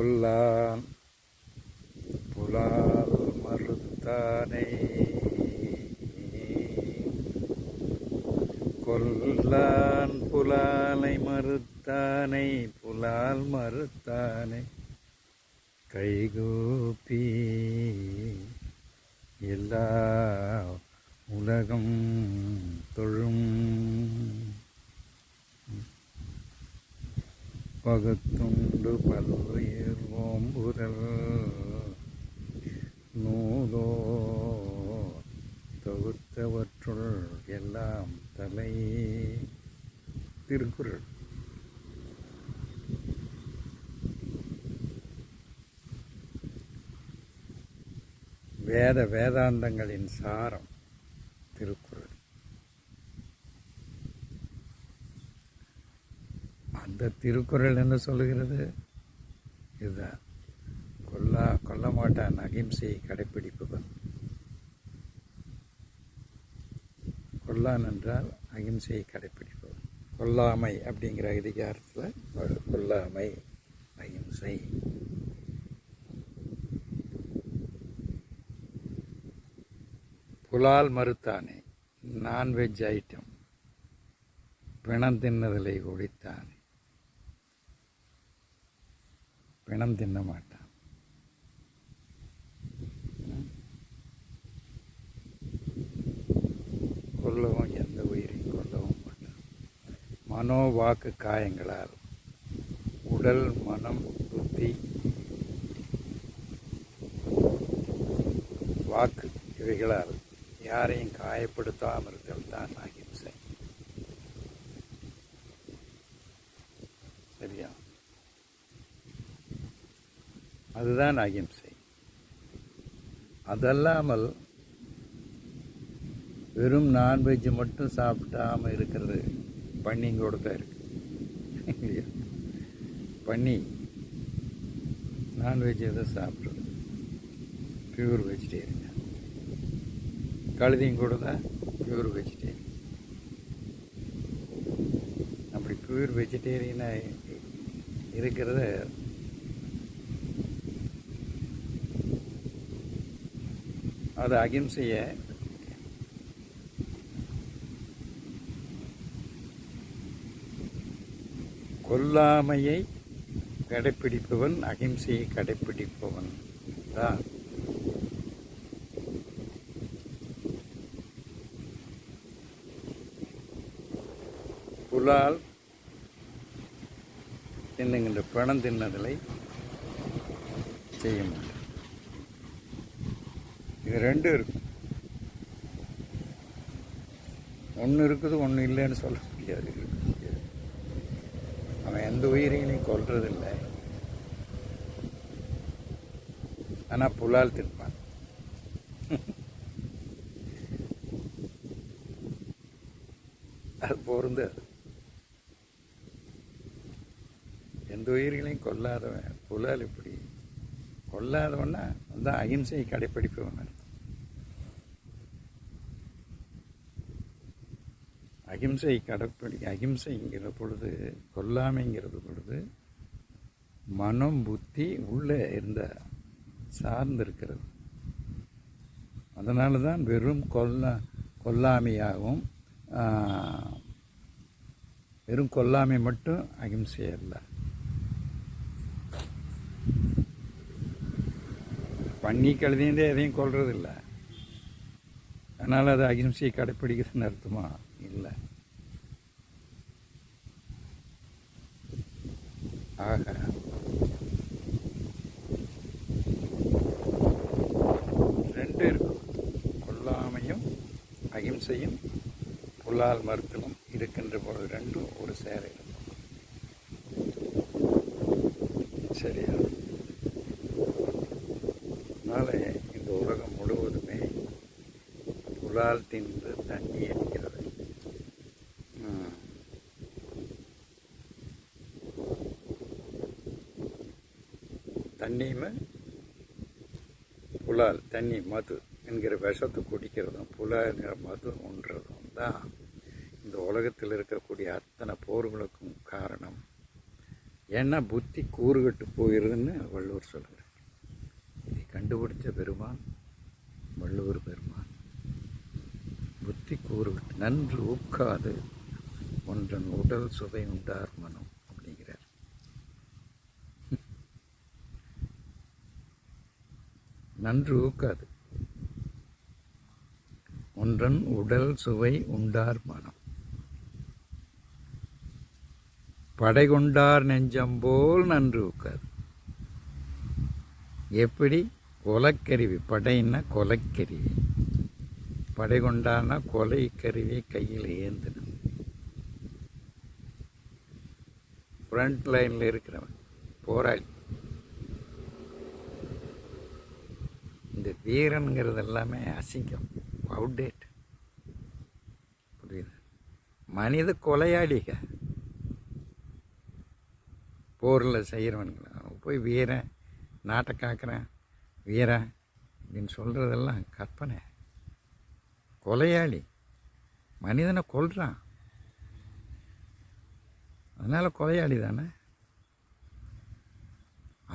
கொல்லான் புலால் மறுத்தானை கொல்லான் புலாலை மறுத்தானை புலால் மறுத்தானை கைகூப்பி எல்லா உலகம் தொழும் பகுத்துண்டு பல்லுயிர் ஓம்புதல் நூலோ தொகுத்தவற்றுள் எல்லாம் தலை. திருக்குறள். வேதாந்தங்களின் சாரம் திருக்குறள். அந்த திருக்குறள் என்ன சொல்லுகிறது? இதுதான், கொல்ல மாட்டான், அகிம்சையை கடைப்பிடிப்பவன். கொல்லான் என்றால் அகிம்சையை கடைப்பிடிப்பவன். கொல்லாமை அப்படிங்கிற அதிகாரத்தில் கொல்லாமை, அகிம்சை. புலால் மறுத்தானே, நான்வெஜ் ஐட்டம், பிணம் தின்னதிலை ஒழித்தானே. பிணம் தின்ன மாட்டான். கொல்லவும், எந்த உயிரையும் கொல்லவும் மாட்டான். மனோ வாக்கு காயங்களால், உடல் மனம் புத்தி வாக்கு இவைகளால் யாரையும் காயப்படுத்தாமல் இருத்தல் தான் அகிம்சை. சரியா? அதுதான் அகிம்சை. அதல்லாமல் வெறும் நான்வெஜ் மட்டும் சாப்பிட்டாமல் இருக்கிறது பன்னிங்கோடு தான் இருக்கு. பன்னி நான்வெஜ் எதுவும் சாப்பிட்றது பியூர் வெஜிடேரியன். கழுதையும் கூட தான் பியூர் வெஜிடேரியன். அப்படி பியூர் வெஜிடேரியனாக இருக்கிறத அது அகிம்சையை கொல்லாமையை கடைப்பிடிப்பவன், அகிம்சையை கடைப்பிடிப்பவன் தான். புலால் தின்னுகின்ற பணம் தின்னதலை செய்ய மாட்டான். இது ரெண்டும் இருக்கும். ஒன்று இருக்குது, ஒன்று இல்லைன்னு சொல்ல முடியாது. அவன் எந்த உயிரையும் கொல்றதில்லை, ஆனால் புலால் தின்பான். அது பொருந்தாது. எந்த உயிர்களையும் கொல்லாதவன் புலால் இப்படி கொல்லாதவன்னா அதுதான் அகிம்சையை கடைப்பிடிப்பவன் அர்த்தம். அகிம்சைங்கிற பொழுது, கொல்லாமைங்கிறது பொழுது மனம் புத்தி உள்ளே இருந்த சார்ந்திருக்கிறது. அதனால தான் வெறும் கொல்லாமையாகவும் வெறும் கொல்லாமை மட்டும் அகிம்சை அல்ல. பண்ணி கழுதிந்தே எதையும் கொல்றதில்ல, அதனால் அது அகிம்சையை கடைப்பிடிக்கிறதுன்னு அர்த்தமா? இல்லை. ஆக ரெண்டு இருக்கும். கொல்லாமையும் அகிம்சையும் புலால் மறுத்தலும் இருக்கின்ற பொழுது ரெண்டும் ஒரு சேர இருக்கும். சரியா? அதனால் இந்த உலகம் முழுவதுமே புலால் தின்று தண்ணி அடிக்கிறது. தண்ணியுமே புலால், தண்ணி மது என்கிற விஷத்தை குடிக்கிறதும் புலால் என்கிற மது ஒன்றதும் தான் இந்த உலகத்தில் இருக்கக்கூடிய அத்தனை போர்களுக்கும் காரணம். ஏன்னா புத்தி கூறுகட்டு போயிருதுன்னு வள்ளுவர் சொல்கிறார். இதை கண்டுபிடிச்ச பெருமான் வள்ளுவர் பெருமான். புத்தி கூறுகட்டு நன்று ஊக்காது ஒன்றன் உடல் சுவை உண்டார் மனம் அப்படிங்கிறார். நன்று ஊக்காது ஒன்றன் உடல் சுவை உண்டார் மனம், படை கொண்டார் நெஞ்சம்போல் நன்று ஊக்காது. எப்படி? கொலைக்கருவி, படைன்னா கொலைக்கருவி, படை கொண்டான்னா கொலை கருவி கையில் ஏந்தணும். ஃப்ரண்ட் லைனில் இருக்கிறவன் போராளி. இந்த வீரனுங்கிறது எல்லாமே அசிங்கம், அவுடேட். புரியுது? மனித கொலையாளிக போரில் செய்கிறவனுங்களா போய் வீரன், நாட்டை காக்கிறேன் வீரன் அப்படின்னு சொல்கிறதெல்லாம் கற்பனை. கொலையாளி மனிதனை கொல்றான், அதனால் கொலையாளி தானே.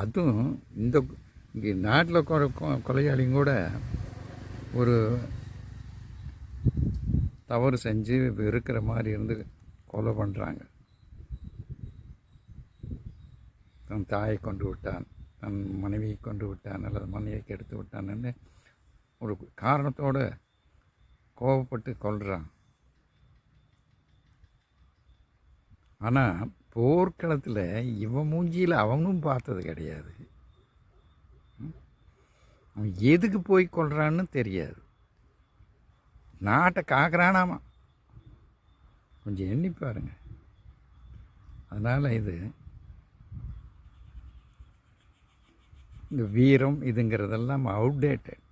அதுவும் இந்த இங்கே நாட்டில் கொலையாளிங்க கூட ஒரு தவறு செஞ்சு இருக்கிற மாதிரி இருந்து கொலை பண்ணுறாங்க. தன் தாயை கொண்டு விட்டான், தன் மனைவியை கொண்டு விட்டான், அல்லது மனைவியை கெடுத்து விட்டான்னு ஒரு காரணத்தோடு கோபப்பட்டு கொல்றான். ஆனால் போர்க்களத்தில் இவன் மூஞ்சியில் அவனும் பார்த்தது கிடையாது. அவன் எதுக்கு போய் கொல்றான்னு தெரியாது. நாட்டை காக்கிறானாமா, கொஞ்சம் எண்ணி பாருங்க. அதனால் இது இந்த வீரம் இதுங்கிறதெல்லாம் அவுடேட்டட்.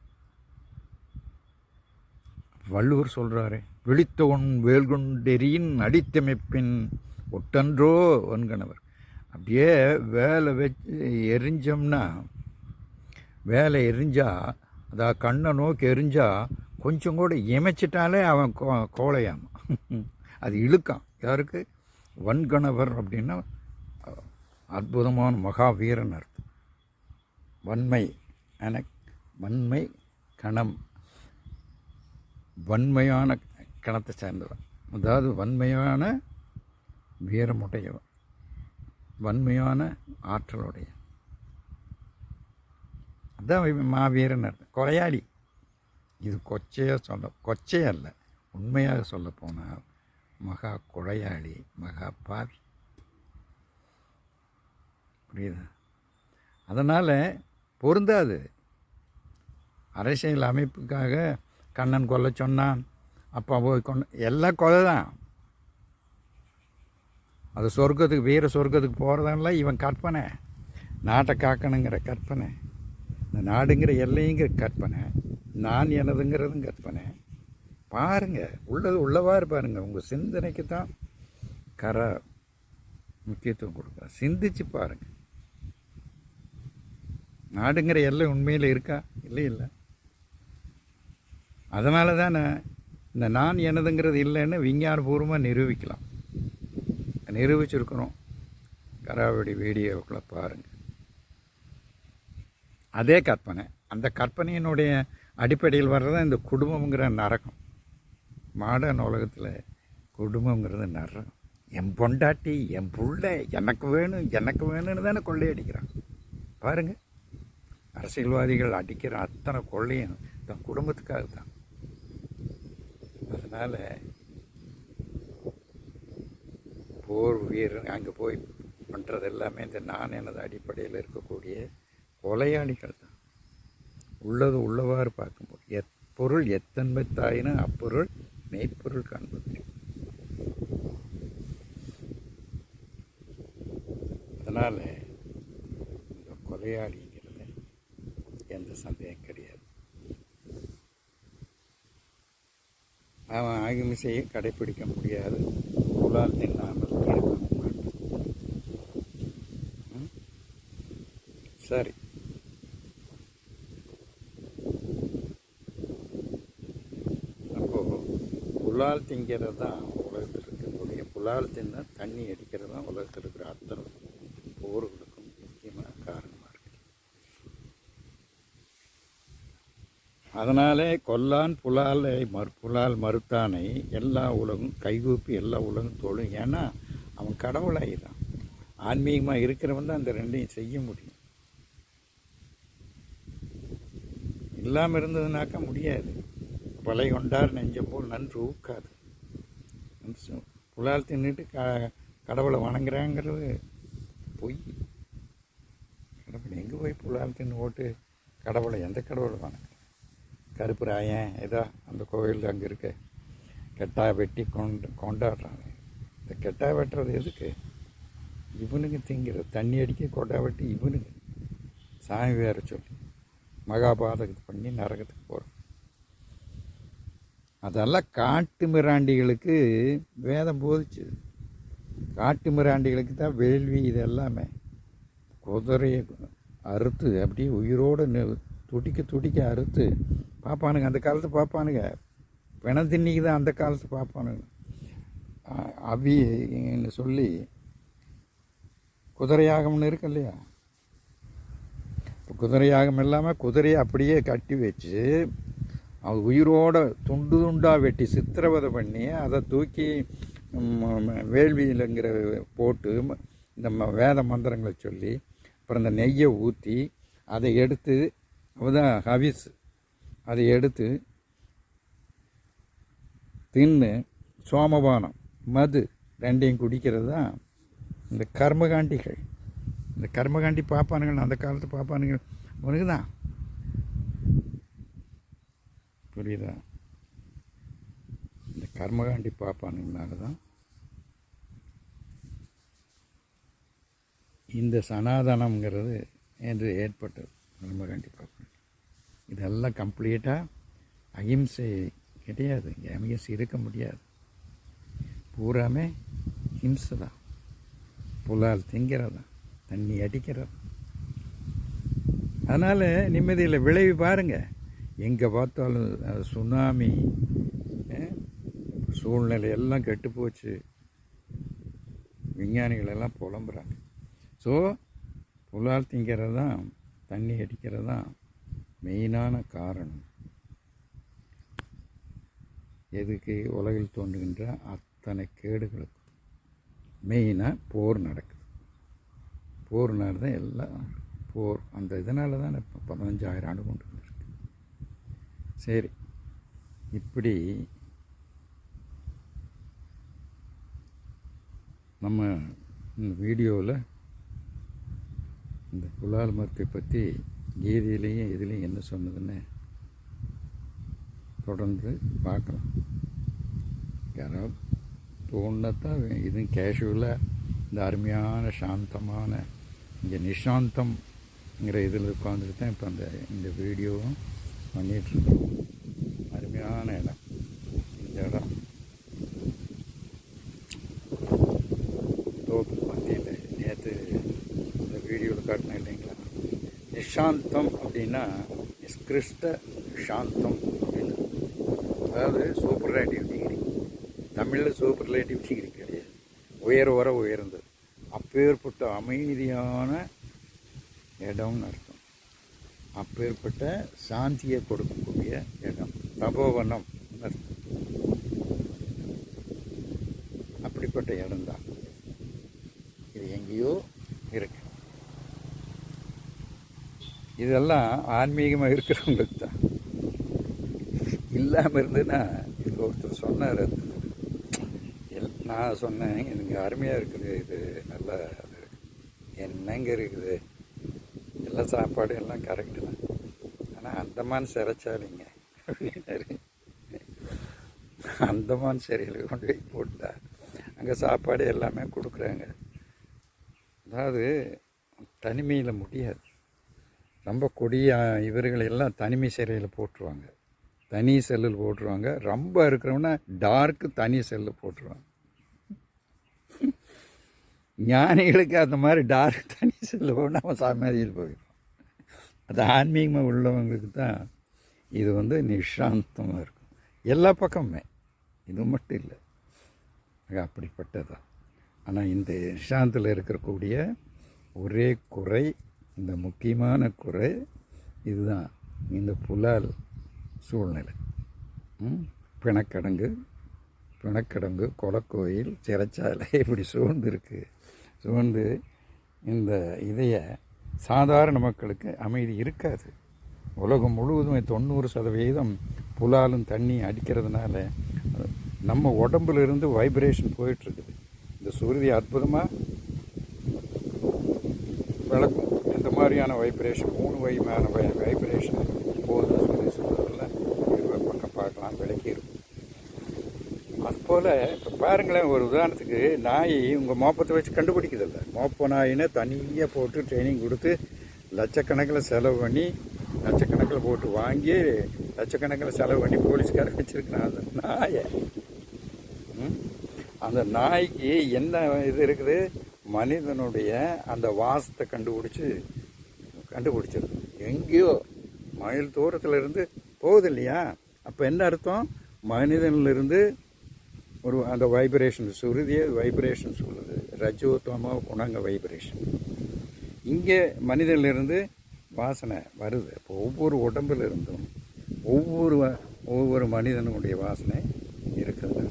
வள்ளுவர் சொல்கிறாரு, விழித்தவன் வேல்கொண்டெறியின் அடித்தமைப்பின் ஒட்டன்றோ வன்கணவர். அப்படியே வேலை வச்சு எரிஞ்சோம்னா, வேலை எரிஞ்சால் அதாவது கண்ணை நோக்கி எரிஞ்சால் கொஞ்சம் கூட இமைச்சிட்டாலே அவன் கோழையாமா. அது இழுக்கான். யாருக்கு? வன்கணவர் அப்படின்னா அற்புதமான மகாவீரன் அர்த்தம். வன்மை வன்மை கணம், வன்மையான கணத்தை சேர்ந்தவன், அதாவது வன்மையான வீரமுடையவன், வன்மையான ஆற்றலுடைய, அதான் மாவீரன் அர்த்தம். கொலையாளி இது கொச்சையே அல்ல, உண்மையாக சொல்ல போனால் மகா கொலையாளி, மகா பாவி. புரியுதா? அதனால் பொருந்தாது. அரசியல் அமைப்புக்காக கண்ணன் கொல்ல சொன்னான், அப்பா போய் எல்லாம் கொலை தான். அது சொர்க்கத்துக்கு, வீர சொர்க்கத்துக்கு போகிறதால இவன் கற்பனை, நாட்டை காக்கணுங்கிற கற்பனை, இந்த நாடுங்கிற எல்லைங்கிற கற்பனை, நான் எனதுங்கிறதும் கற்பனை. பாருங்கள், உள்ளது உள்ளவாறு பாருங்கள். உங்கள் சிந்தனைக்கு தான் முக்கியத்துவம் கொடுக்குறேன். சிந்திச்சு பாருங்கள். நாடுங்கிற எல்லை உண்மையில் இருக்கா? இல்லை. அதனால தான் இந்த நான் எனதுங்கிறது இல்லைன்னு விஞ்ஞானபூர்வமாக நிரூபிக்கலாம், நிரூபிச்சிருக்கிறோம். கராவடி வீடியோக்களை பாருங்கள். அதே கற்பனை, அந்த கற்பனையினுடைய அடிப்படையில் வர்றதான் இந்த குடும்பங்கிற நரகம். மாடர்ன் உலகத்தில் குடும்பங்கிறது நரகம். என் பொண்டாட்டி, என் புள்ளை, எனக்கு வேணும்னு தானே கொள்ளையடிக்கிறான். பாருங்கள், அரசியல்வாதிகள் அடிக்கிற அத்தனை கொள்ளையும் தன் குடும்பத்துக்காக தான். அதனால் போர் வீரர் அங்கே போய் பண்ணுறது எல்லாமே இந்த நான் எனது அடிப்படையில் இருக்கக்கூடிய கொலையாளிகள் தான். உள்ளது உள்ளவாறு பார்க்கும்போது பொருள் எத்தன்மை தாயினா அப்பொருள் மெய்ப்பொருள் காண்பது. அதனால் இந்த கொலையாளிங்கிறது எந்த சந்தேகம் கிடையாது. அவன் அகிம்சையை கடைப்பிடிக்க முடியாது, புலால் தின்னாமல் இருக்கவும் மாட்டான். சரி, அப்போது புலால் திங்கிறது தான் உலகத்தில் இருக்கக்கூடிய, புலால் தின்னா தண்ணி அடிக்கிறது தான் உலகத்தில் இருக்கிற அத்தனை போர்களுக்கும் முக்கியமான காரணமாக இருக்குது. அதனாலே கொல்லான் புலால் மறுத்தானை எல்லா உலகம் கைகூப்பி எல்லா உலகம் தொழும். ஏன்னா அவன் கடவுளாயிதான். ஆன்மீகமாக இருக்கிறவன் தான் அந்த ரெண்டையும் செய்ய முடியும். இல்லாமல் இருந்ததுனாக்கா முடியாது. பலை கொண்டார் நெஞ்சம் போல் நன்று ஊக்காது. புலால் தின்னுட்டு கடவுளை வணங்குறாங்கிறது பொய். கடவுள் எங்கே போய் புலால் தின்னு போட்டு கடவுளை எந்த கடவுளை வணங்குற? கருப்பு ராயன் ஏதோ அந்த கோவில் அங்கே இருக்க கெட்டா வெட்டி கொண்டாடுறாங்க. இந்த கெட்டா வெட்டுறது எதுக்கு? இவனுக்கு திங்கிறது. தண்ணி அடிக்க கொட்டா வெட்டி இவனுக்கு சாமி வேற சொல்லி மகாபாதகத்தை பண்ணி நரகத்துக்கு போகிறோம். அதெல்லாம் காட்டு மிராண்டிகளுக்கு வேதம் போதிச்சு. காட்டு மிராண்டிகளுக்கு தான் வேள்வி. இது எல்லாமே குதிரையை அறுத்து அப்படியே உயிரோடு துடிக்க அறுத்து பார்ப்பானுங்க. அந்த காலத்து பார்ப்பானுங்க. பிணத்தின்னிக்கு தான் அந்த காலத்து பார்ப்பானுங்க. அவின்னு சொல்லி குதிரையாகம்னு இருக்கு இல்லையா? இப்போ குதிரையாகம் இல்லாமல் குதிரையை அப்படியே கட்டி வச்சு அது உயிரோட துண்டு துண்டாக வெட்டி சித்திரவதை பண்ணி அதை தூக்கி வேள்வியிலங்கிற போட்டு இந்த வேத மந்திரங்களை சொல்லி அப்புறம் இந்த நெய்யை ஊற்றி அதை எடுத்து அதுதான் ஹவிஸ், அதை எடுத்து தின்னு சோமபானம் மது ரெண்டையும் குடிக்கிறது தான் இந்த கர்மகாண்டிகள். இந்த கர்மகாண்டி பாப்பானுங்கள் அந்த காலத்து பாப்பானுங்கள் உனக்கு தான் புரியுதா? இந்த கர்மகாண்டி பாப்பானுங்களால தான் இந்த சனாதனம்ங்கிறது என்று ஏற்பட்டது. கர்மகாண்டி பாப்பாங்க இதெல்லாம் கம்ப்ளீட்டாக அகிம்சை கிடையாது. இங்கே அகிம்சை இருக்க முடியாது. பூராமே ஹிம்சை தான். புலால் திங்கிறது தான், தண்ணி அடிக்கிறது. அதனால் நிம்மதியில் விளைவு பாருங்கள். எங்கே பார்த்தாலும் சுனாமி சூழ்நிலை எல்லாம் கெட்டு போச்சு. விஞ்ஞானிகள் எல்லாம் புலம்புறாங்க. ஸோ புலால் திங்கிறது தான், தண்ணி அடிக்கிறது தான் மெயினான காரணம். எதுக்கு? உலகில் தோன்றுகின்ற அத்தனை கேடுகளுக்கும் மெயினாக போர் நடக்குது. போர்னால தான் எல்லாம் போர். அந்த இதனால தான் இப்போ 15,000 ஆண்டு கொண்டு வந்துருக்கு. சரி, இப்படி நம்ம இந்த வீடியோவில் இந்த புலால் மரத்தை பற்றி கீதையிலையும் இதுலேயும் என்ன சொன்னதுன்னு தொடர்ந்து பார்க்கலாம். யாராவது தோணுத்தான் இதுவும் கேஷுவலாக இந்த அருமையான சாந்தமான இங்கே நிஷாந்தம்ங்கிற இதில் உட்காந்துட்டு தான் இப்போ இந்த வீடியோவும் பண்ணிகிட்ருக்கோம். அருமையான இடம் இந்த இடம். தோப்பு மத்தியில் நேற்று இந்த வீடியோவில் காட்டினேன் இல்லைங்களா? நிஷாந்தம் அப்படின்னா நிஷ்கிருஷ்ட சாந்தம் அப்படின்னு, அதாவது சூப்பர்லேட்டிவ் டிகிரி. தமிழில் சூப்பர்லேட்டிவ் டிகிரி கிடையாது, உயர உயர்ந்தது. அப்பேற்பட்ட அமைதியான இடம்னு அர்த்தம். அப்பேற்பட்ட சாந்தியை கொடுக்கக்கூடிய இடம் தபோவனம் அர்த்தம். அப்படிப்பட்ட இடம்தான் இது. எங்கேயோ இருக்கு. இதெல்லாம் ஆன்மீகமாக இருக்கிறவங்களுக்கு தான். இல்லாமல் இருந்ததுன்னா இது ஒருத்தர் சொன்னார். நான் சொன்னேன் எனக்கு அருமையாக இருக்குது, இது நல்லா என்னங்க இருக்குது, எல்லாம் சாப்பாடு எல்லாம் கரெக்டு தான், ஆனால் அந்தமான் சிறைச்சாலிங்க அப்படின்னாரு. அந்தமான் சிறையில் கொண்டு போய் போட்டா அங்கே சாப்பாடு எல்லாமே கொடுக்குறாங்க. அதாவது தனிமையில் முடியாது. ரொம்ப கொடிய இவர்களெல்லாம் தனிமை சிறையில் போட்டுருவாங்க, தனி செல்லில் போட்டுருவாங்க. ரொம்ப இருக்கிறவனா டார்க்கு தனி செல்லில் போட்டுருவாங்க. ஞானிகளுக்கு அந்த மாதிரி டார்க் தனி செல்லில் போனால் அவன் சமாதியில் போயிடும். அது ஆன்மீகமாக உள்ளவங்களுக்கு தான் இது நிஷாந்தமாக இருக்கும். எல்லா பக்கமுமே, இது மட்டும் இல்லை, அப்படிப்பட்டதான். ஆனால் இந்த நிஷாந்தில் இருக்கக்கூடிய ஒரே குறை, இந்த முக்கியமான குறை இதுதான், இந்த புலால் சூழ்நிலை. பிணக்கடங்கு கொலக்கோயில் சிறைச்சாலை இப்படி சூழ்ந்து இந்த இதைய சாதாரண மக்களுக்கு அமைதி இருக்காது. உலகம் முழுவதும் 90% புலாலும் தண்ணி அடிக்கிறதுனால நம்ம உடம்புல இருந்து வைப்ரேஷன் போயிட்டுருக்குது. இந்த சுருதி அற்புதமாக விளக்கும் இந்த மாதிரியான வைப்ரேஷன், 3 வகையான வைப்ரேஷன் போகுது. சுருதி சொல்கிறதில் பக்கம் பார்க்கலாம், விளக்கி இருக்கும். அதுபோல் இப்போ பாருங்களேன், ஒரு உதாரணத்துக்கு நாய் உங்கள் மோப்பத்தை வச்சு கண்டுபிடிக்குதில்ல. மோப்ப நாயின்னு தனியாக போட்டு ட்ரைனிங் கொடுத்து லட்சக்கணக்கில் செலவு பண்ணி, லட்சக்கணக்கில் போட்டு வாங்கி லட்சக்கணக்கில் செலவு பண்ணி போலீஸ்காரர் வச்சுருக்கிறான் அந்த நாயை. அந்த நாய்க்கு என்ன இது இருக்குது, மனிதனுடைய அந்த வாசத்தை கண்டுபிடிச்சிருக்கு. எங்கேயோ மைல் தூரத்தில் இருந்து போகுது இல்லையா? அப்போ என்ன அர்த்தம், மனிதனிலிருந்து ஒரு அந்த வைப்ரேஷன், சுருதியே வைப்ரேஷன் சொல்லுது, ரஜோத்தமோ குணங்க வைப்ரேஷன். இங்கே மனிதனிலிருந்து வாசனை வருது. அப்போ ஒவ்வொரு உடம்புல இருந்தும் ஒவ்வொரு மனிதனுடைய வாசனை இருக்குது.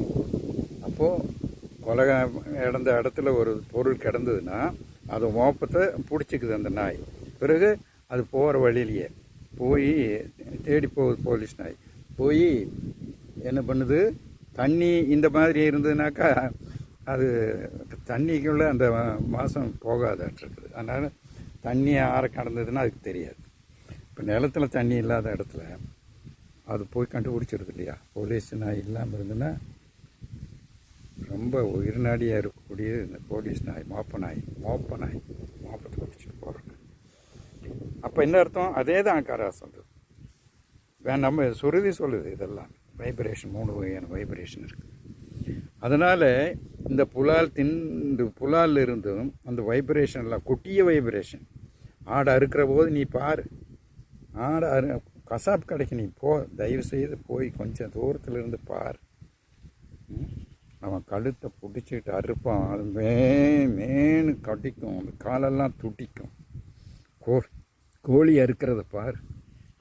அப்போது உலகம் இடந்த இடத்துல ஒரு பொருள் கிடந்ததுன்னா அது மோப்பத்தை பிடிச்சிக்குது அந்த நாய். பிறகு அது போகிற வழியிலேயே போய் தேடி போகுது. போலீஸ் நாய் போய் என்ன பண்ணுது, தண்ணி இந்த மாதிரி இருந்ததுனாக்கா அது தண்ணிக்குள்ளே அந்த மாதம் போகாதாட்டிருக்குது. அதனால் தண்ணி ஆற கடந்ததுன்னா அதுக்கு தெரியாது. இப்போ நிலத்தில் தண்ணி இல்லாத இடத்துல அது போய் கண்டுபிடிச்சிருது இல்லையா? போலீஸ் நாய் இல்லாமல் இருந்ததுன்னா ரொம்ப உயிர்நாடியாக இருக்கக்கூடியது இந்த போலீஸ் நாய், மோப்பத்தை பிடிச்சிட்டு போகிறாங்க. அப்போ என்ன அர்த்தம், அதே தான் ஆக்காரா சொல்லுது. நம்ம சுருதி சொல்லுது. இதெல்லாம் வைப்ரேஷன், 3 வகையான வைப்ரேஷன் இருக்குது. அதனால் இந்த புலால் இருந்தும் அந்த வைப்ரேஷன் எல்லாம் கொட்டிய வைப்ரேஷன். ஆடை அறுக்கிற போது நீ பாரு, கசாப் கடைக்கு நீ தயவு செய்து போய் கொஞ்சம் தூரத்தில் இருந்து பார். அவன் கழுத்தை பிடிச்சிட்டு அறுப்பான், அது மேனு கடிக்கும், அந்த காலெல்லாம் துடிக்கும். கோழி அறுக்கிறத பார்,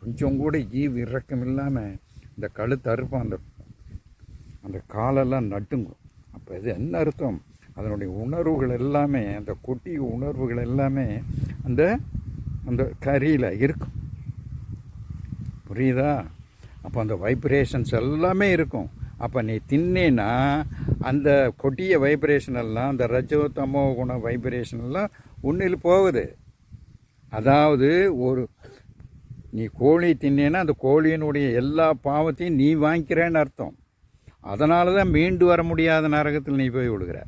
கொஞ்சம் கூட இறக்கம் இல்லாமல் இந்த கழுத்து அறுப்பான், அந்த காலெல்லாம் நட்டுங்கும். அப்போ இது என்ன அர்த்தம், அதனுடைய உணர்வுகள் எல்லாமே, அந்த கொட்டிய உணர்வுகள் எல்லாமே அந்த கறியில் இருக்கும். புரியுதா? அப்போ அந்த வைப்ரேஷன்ஸ் எல்லாமே இருக்கும். அப்போ நீ தின்னேன்னா அந்த கொட்டிய வைப்ரேஷன் எல்லாம், அந்த ரஜோத்தமோ குண வைப்ரேஷன் எல்லாம் உன்னில் போகுது. அதாவது நீ கோழி தின்னேன்னா அந்த கோழியினுடைய எல்லா பாவத்தையும் நீ வாங்கிக்கிறேன்னு அர்த்தம். அதனால தான் மீண்டு வர முடியாத நரகத்தில் நீ போய் விடுகிற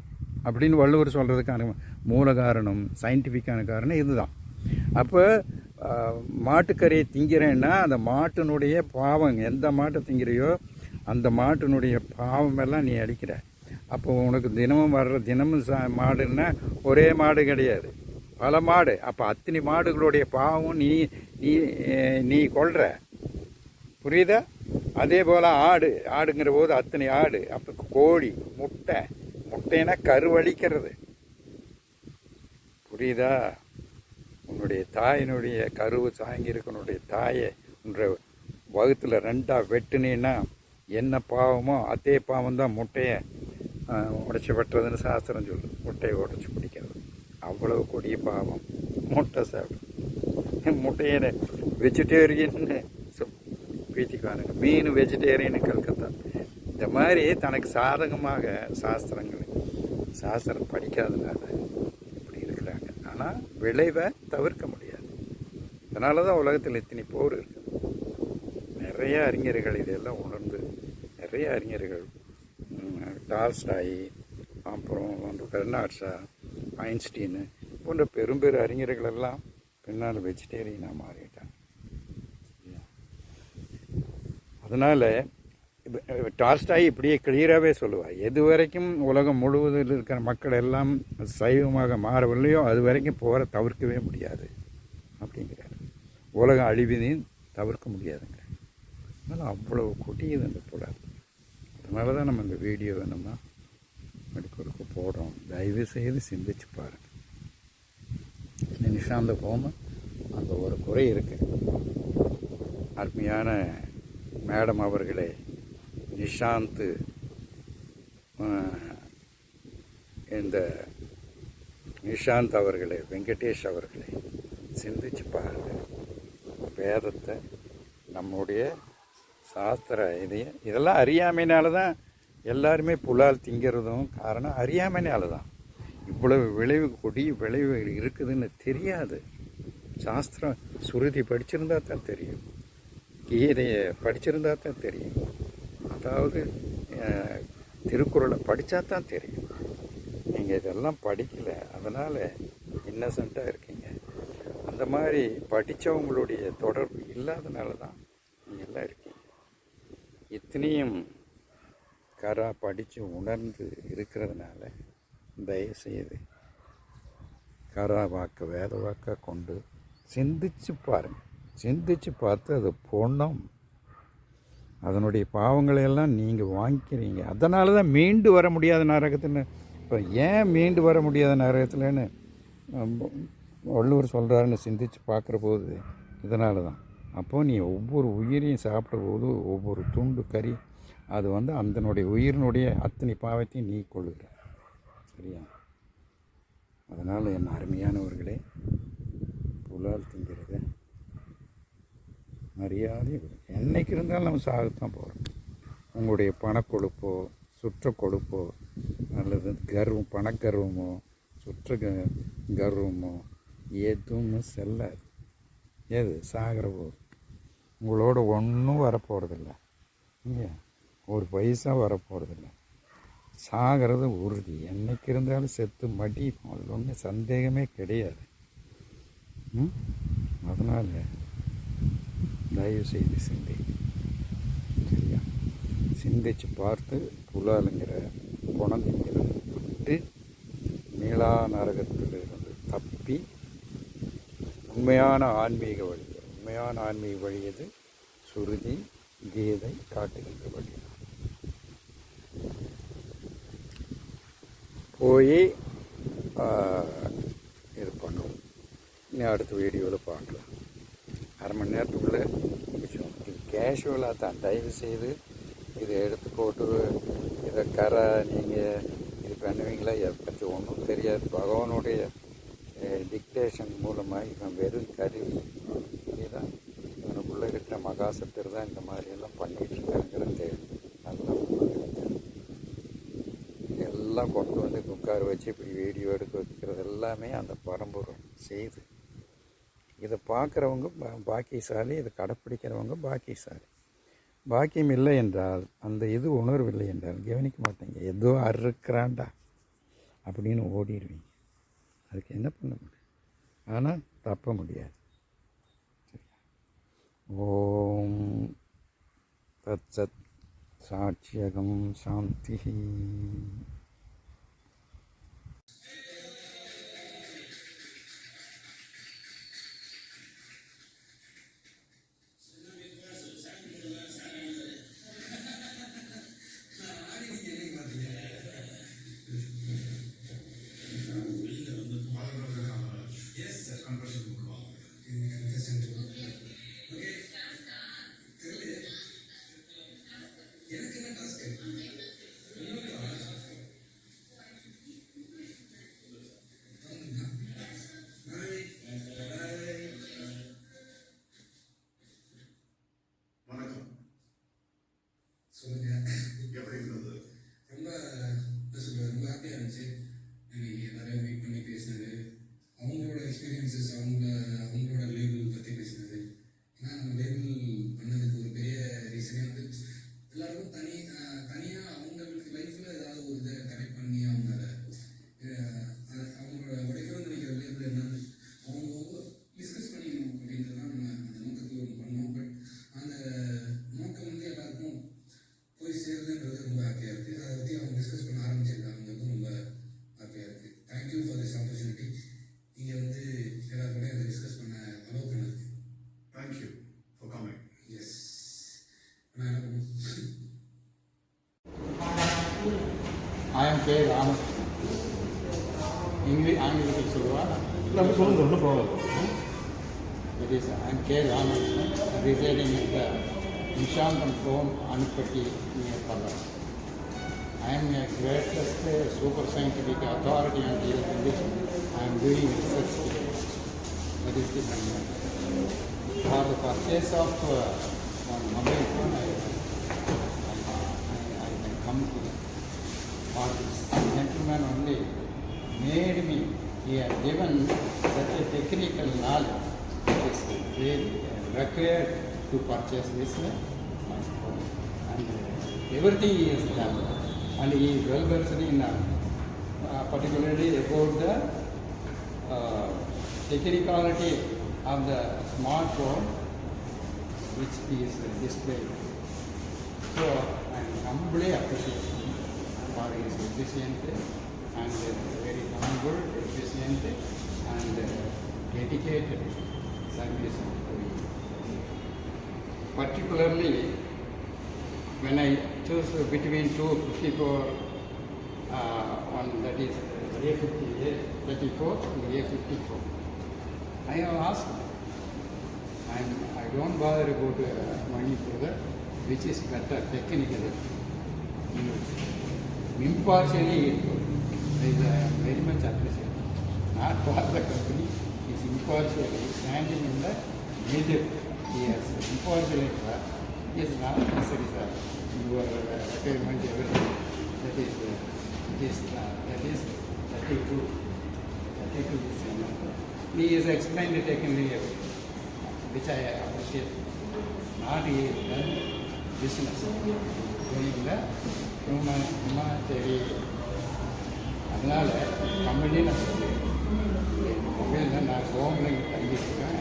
அப்படின்னு வள்ளுவர் சொல்கிறதுக்கான மூல காரணம், சயின்டிஃபிக்கான காரணம் இதுதான். அப்போ மாட்டுக்கறியை திங்கிறேன்னா அந்த மாட்டினுடைய பாவம், எந்த மாட்டை திங்கிறையோ அந்த மாட்டினுடைய பாவமெல்லாம் நீ அடிக்கிற. அப்போ உனக்கு தினமும் மாடுன்னா ஒரே மாடு கிடையாது, பல மாடு. அப்போ அத்தனை மாடுகளுடைய பாவம் நீ கொள்கிற. புரியுதா? அதே போல் ஆடுங்கிற போது அத்தனை ஆடு. அப்போ கோழி, முட்டைன்னா கருவழிக்கிறது. புரியுதா? உன்னுடைய தாயினுடைய கருவு சாங்கியிருக்கனுடைய தாயை உன்னுடைய வகுத்தில் 2ஆக வெட்டுனேன்னா என்ன பாவமோ அதே பாவம் தான் முட்டையை உடைச்சி வெட்டுறதுன்னு சாஸ்திரம் சொல்லுது. முட்டையை உடைச்சி பிடிக்கிறது அவ்வளவு கொடிய பாவம். முட்டை சாப்பிடும். முட்டையை வெஜிடேரியன்னு பேசிக்குவானுங்க. மீன் வெஜிடேரியனு கல்கத்தா. இந்த மாதிரி தனக்கு சாதகமாக சாஸ்திரம் படிக்காதனால இப்படி இருக்கிறாங்க. ஆனால் விளைவை தவிர்க்க முடியாது. அதனால தான் உலகத்தில் இத்தனை போர் இருக்குது. நிறைய அறிஞர்கள் இதெல்லாம் உணர்ந்து, நிறைய அறிஞர்கள், டால்ஸ்டாய், அப்புறம் பெர்னாட் ஷா, ஐன்ஸ்டீனு போன்ற பெரும் அறிஞர்கள் எல்லாம் பின்னால் வெஜிடேரியனாக மாறிட்டாங்க. அதனால் டால்ஸ்டாய் இப்படியே கிளியராகவே சொல்லுவார், எது வரைக்கும் உலகம் முழுவதில் இருக்கிற மக்கள் எல்லாம் சைவமாக மாறவில்லையோ அது வரைக்கும் போகிற தவிர்க்கவே முடியாது அப்படிங்கிறார். உலகம் அழிவினையும் தவிர்க்க முடியாதுங்க. அதனால் அவ்வளோ கொட்டியது அந்த புலால். அதனால தான் நம்ம இந்த வீடியோவை நம்ம மெடிக்கலுக்கு போடுறோம். தயவு செய்து சிந்திச்சு பாருங்கள். நிஷாந்துக்கும் அந்த ஒரு குறை இருக்குது. அருமையான மேடம் அவர்களே, நிஷாந்த் இந்த நிஷாந்த் அவர்களே, வெங்கடேஷ் அவர்களே, சிந்திச்சு பாருங்கள். வேதத்தை, நம்முடைய சாஸ்திர இதெல்லாம் அறியாமையினால தான் எல்லாருமே புலால் திங்கிறதும் காரணம் அறியாமைனால தான். இவ்வளவு விளைவு, கொடிய விளைவு இருக்குதுன்னு தெரியாது. சாஸ்திரம் சுருதி படிச்சிருந்தா தான் தெரியும், கீதையை படிச்சிருந்தா தான் தெரியும், அதாவது திருக்குறளை படித்தா தான் தெரியும். நீங்கள் இதெல்லாம் படிக்கலை, அதனால் இன்னசென்ட்டாக இருக்கீங்க. அந்த மாதிரி படித்தவங்களுடைய தொடர்பு இல்லாதனால தான் நீங்கள் எல்லாம் இருக்கீங்க. இத்தனையும் படித்து உணர்ந்து இருக்கிறதுனால தயவுசெய்து வாக்க வேத வாக்காக கொண்டு சிந்திச்சு பாருங்கள். சிந்திச்சு பார்த்து அது பொண்ணம், அதனுடைய பாவங்களையெல்லாம் நீங்கள் வாங்கிக்கிறீங்க. அதனால தான் மீண்டு வர முடியாத நரகத்துன்னு. இப்போ ஏன் மீண்டு வர முடியாத நரகத்தில்னு வள்ளுவர் சொல்கிறாருன்னு சிந்திச்சு பார்க்குற போது இதனால தான். அப்போது நீ ஒவ்வொரு உயிரையும் சாப்பிட்ற போது ஒவ்வொரு துண்டு கறி அது அதனுடைய உயிரினுடைய அத்தனை பாவத்தையும் நீ கொள்ளுகிற. சரியா? அதனால் என் அருமையானவர்களே, புலால் திங்கிறத மரியாதை என்னைக்கு இருந்தாலும் நம்ம சாகத்தான் போகிறோம். உங்களுடைய பணக்கொழுப்போ சுற்ற கொழுப்போ அல்லது பணக்கர்வமோ சுற்ற கர்வமோ எதுவும் செல்லாது. ஏது சாகிற போது உங்களோட ஒன்றும் வரப்போகிறதில்ல. இல்லையா? ஒரு பைசா வரப்போகிறதில்ல. சாகிறது உறுதி. என்னைக்கு இருந்தாலும் செத்து மடிப்போம், அதில் ஒன்றும் சந்தேகமே கிடையாது. அதனால் தயவு செய்து சரியா? சிந்திச்சு பார்த்து புலாலுங்கிற குணந்திங்கிறத விட்டு மீளா நரகத்திலிருந்து தப்பி உண்மையான ஆன்மீக வழி எது? சுருதி கீதை காட்டுகின்ற வழி. போய் இது பண்ணுவோம். இன்னும் அடுத்த வீடியோவில் பார்க்கலாம். அரை மணி நேரத்துக்குள்ளே முடிச்சோம். இது கேஷுவலாக தான். தயவு செய்து இதை எடுத்து போட்டு இதை நீங்கள் இது பண்ணுவீங்களா? இதை பற்றி ஒன்றும் தெரியாது. பகவானுடைய டிக்டேஷன் மூலமாக இவன் வெறும் கருவி. இதுதான் இவனுக்குள்ளே இருக்கிற மகாசக்தர் தான் இந்த மாதிரியெல்லாம் பண்ணிகிட்டு இருக்காங்கிறது நல்லா எல்லாம் கொண்டு உட்கார வச்சு இப்படி வீடியோ எடுக்க வைக்கிறது எல்லாமே அந்த பரம்பரை செய்து. இதை பார்க்குறவங்க பாக்கியசாலி, இதை கடைப்பிடிக்கிறவங்க பாக்கியசாலி. பாக்கியம் இல்லை என்றால், அந்த உணர்வு இல்லை என்றால் கவனிக்க மாட்டேங்க. ஏதோ அறுக்கிறான்டா அப்படின்னு ஓடிடுவீங்க. அதுக்கு என்ன பண்ண முடியும்? ஆனால் தப்ப முடியாது. ஓம் தத்சத் சாட்சியகம் சாந்தி. சொல்லுங்க. எப்படி இருந்தது? ரொம்ப ரொம்ப ஹாப்பியாக இருந்துச்சு. இன்னைக்கு எல்லாரையும் மீட் பண்ணி பேசினது, அவங்களோட எக்ஸ்பீரியன்ஸஸ், அவங்களோட லேபிள் பற்றி பேசினது. ஏன்னா நம்ம லேபிள் பண்ணதுக்கு ஒரு பெரிய ரீசனே எல்லாருக்கும் தனியாக அவங்களுக்கு லைஃப்பில் ஏதாவது ஒரு இதை கனெக்ட் பண்ணி அவங்களோட உடைக்கணும்னு நினைக்கிற லேபிள் என்னன்னு அவங்க டிஸ்கஸ் பண்ணிக்கணும் அப்படின்றது தான் நம்ம அந்த நோக்கத்தில் ஒன்று பண்ணோம். பட் அந்த நோக்கம் எல்லாருக்கும் போய் சேருதுன்றது ரொம்ப ஹாப்பியாக இருக்குது. அதை பற்றி அவங்க டிஸ்கஸ் பண்ண ஆரம்பிச்சிருக்காங்கிறது ரொம்ப ஹாப்பியாக இருக்குது. Thank you for this opportunity. நீங்கள் எல்லாரும் கூட இதை டிஸ்கஸ் பண்ண அலோவ் பண்ணதுக்கு தேங்க்யூ ஃபார் கமிங். எஸ். நான் என்ன பண்ணுவோம்? I am K. Ramas. ஆங்கிலத்தில் சொல்லுவா. நம்ம சொல்லுங்கள் சார், ஒன்றும் problem. It is I'm K. Ramakrishnan, residing in the Nishantam Home, Anupati, near Pallam. I am a greatest super scientific authority on the condition. I am doing research today. That is the matter. For the purchase of one mobile phone, I can come to for this gentleman only made me, he had given such a technical knowledge which is very required to purchase this phone. And everything he has done. And he is well versed in particularly about the technicality of the smartphone which he is displayed. So I humbly appreciate him for his efficient and very humble, efficient and dedicated service to him. Particularly when I choose between 254 one that is A34 and A54, I have asked I don't bother about money further, which is better technically. Impartially, I am very much appreciated. Not for the company, is impartially standing in the middle. Yes, impartially, is not necessary, sir. Your requirement, everything. That is 32. 32 is enough. He has explained technically everything, which I appreciate. Not he has done business, doing the humanitarian. அதனால் company நான் சொல்லுவேன் மொபைலில் நான் ஹோமில் இங்கே தங்கியிருக்கேன்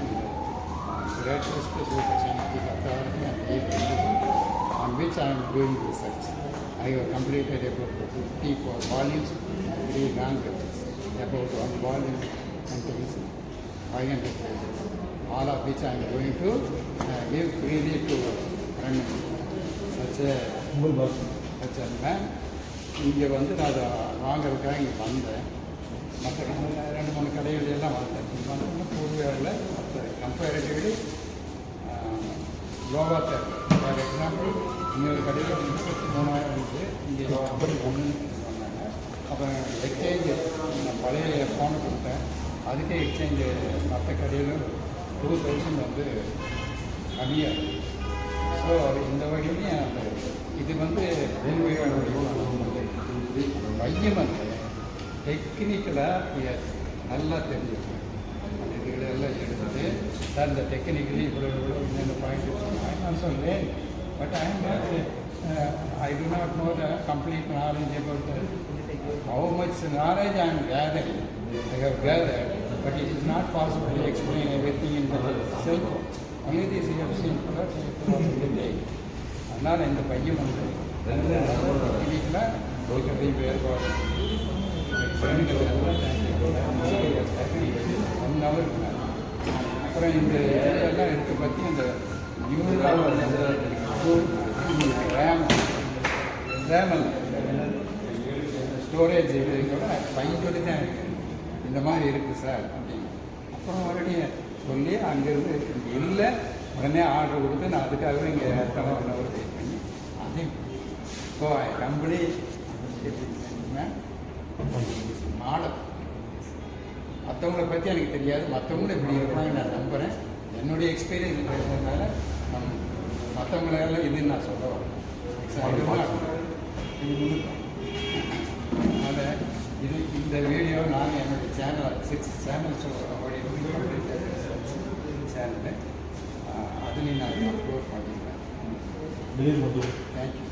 greatest super scientific authority on which I am doing research. I have completed about 54 volumes in 3 languages. About 1 volume contains 500 pages. All of which I am going to give freely to such a man. இங்கே வந்து நான் அதை வாங்கிறதுக்காக இங்கே வந்தேன். மற்ற 2-3 கடைகள் எல்லாம் வந்தேன். வந்து பூர்வேரில் மற்ற கம்பேரிட்டிவ்லி லோவா தேவை. ஃபார் எக்ஸாம்பிள் இன்னொரு கடையில் 33,000 இருந்துச்சு, இங்கே 51 சொன்னாங்க. அப்புறம் எக்ஸ்சேஞ்சு நான் பழைய ஃபோனை கொடுத்தேன், அதுக்கே எக்ஸ்சேஞ்சு மற்ற கடையிலும் 2,000 வந்து கம்மியாக. ஸோ இந்த வகையிலையும் அந்த இது வந்து பையன் வந்து டெக்னிக்கலாக நல்லா தெரிஞ்சுக்கணும். அந்த இதுகளெல்லாம் எடுத்துட்டு சார் இந்த டெக்னிக்கலி இவ்வளோ இந்த பாயிண்ட் சொன்னாங்க நான் சொல்கிறேன். But I do not know the complete knowledge about how much knowledge I am gathering. I have gathered, but it is not possible to explain everything in the cell phone. Only this you have seen for the day. அதனால் இந்த பையன் வந்து டெக்னிக்கலாக இருக்கிறது வேறுபாடு 1 hour. அப்புறம் இந்த இதெல்லாம் எடுத்து பற்றி இந்த நியூரால் ரேமல் ஸ்டோரேஜ் இது கூட பையன் சொல்லி தான் இருக்குது, இந்த மாதிரி இருக்குது சார் அப்படின்னு. அப்புறம் மறுபடியும் சொல்லி அங்கேருந்து இல்லை உடனே ஆர்டர் கொடுத்து நான் அதுக்காகவே இங்கே 1 hour வெயிட் பண்ணி அதையும். ஸோ ஐ கம்பெனி மாடல் மற்றவங்களை பற்றி எனக்கு தெரியாது, மற்றவங்களும் இப்படி இருப்பாங்க நான் நம்புகிறேன். என்னுடைய எக்ஸ்பீரியன்ஸ் பேசுறதுனால மற்றவங்களெல்லாம் இதுன்னு நான் சொல்ல வரேன். அதனால் இந்த வீடியோ நான் என்னுடைய சேனல் 6 சேனல்ஸ் சேனலு அதுலேயும் நான் அப்லோட் பண்ணிடுறேன். தேங்க்யூ.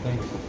Thank you.